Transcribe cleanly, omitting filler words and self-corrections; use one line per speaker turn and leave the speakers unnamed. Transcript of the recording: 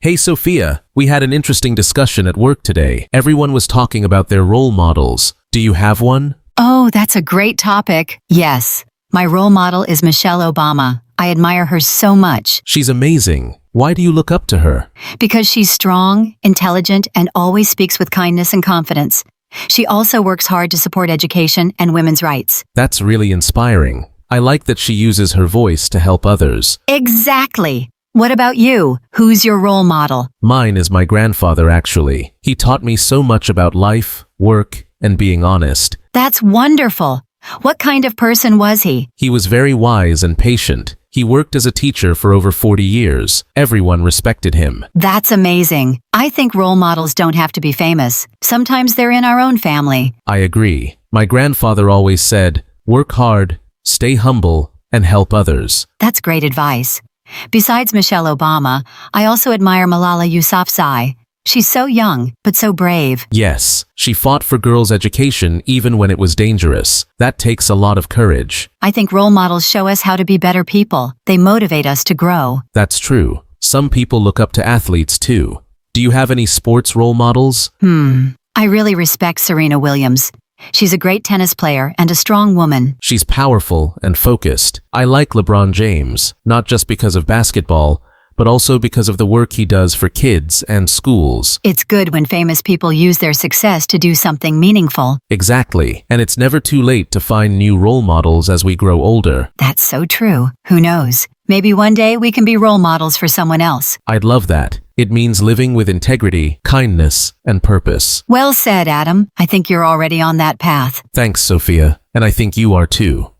Hey Sophia, we had an interesting discussion at work today. Everyone was talking about their role models. Do you have one?
Oh, that's a great topic. Yes. My role model is Michelle Obama. I admire her so much.
She's amazing. Why do you look up to her?
Because she's strong, intelligent, and always speaks with kindness and confidence. She also works hard to support education and women's rights.
That's really inspiring. I like that she uses her voice to help others.
Exactly. What about you? Who's your role model?
Mine is my grandfather, actually. He taught me so much about life, work, and being honest.
That's wonderful. What kind of person was he?
He was very wise and patient. He worked as a teacher for over 40 years. Everyone respected him.
That's amazing. I think role models don't have to be famous. Sometimes they're in our own family.
I agree. My grandfather always said, work hard, stay humble, and help others.
That's great advice. Besides Michelle Obama, I also admire Malala Yousafzai. She's so young, but so brave.
Yes, she fought for girls' education even when it was dangerous. That takes a lot of courage.
I think role models show us how to be better people. They motivate us to grow.
That's true. Some people look up to athletes too. Do you have any sports role models?
I really respect Serena Williams. She's a great tennis player and a strong woman.
She's powerful and focused. I like LeBron James, not just because of basketball, but also because of the work he does for kids and schools.
It's good when famous people use their success to do something meaningful.
Exactly. And it's never too late to find new role models as we grow older.
That's so true. Who knows? Maybe one day we can be role models for someone else.
I'd love that. It means living with integrity, kindness, and purpose.
Well said, Adam. I think you're already on that path.
Thanks, Sophia. And I think you are too.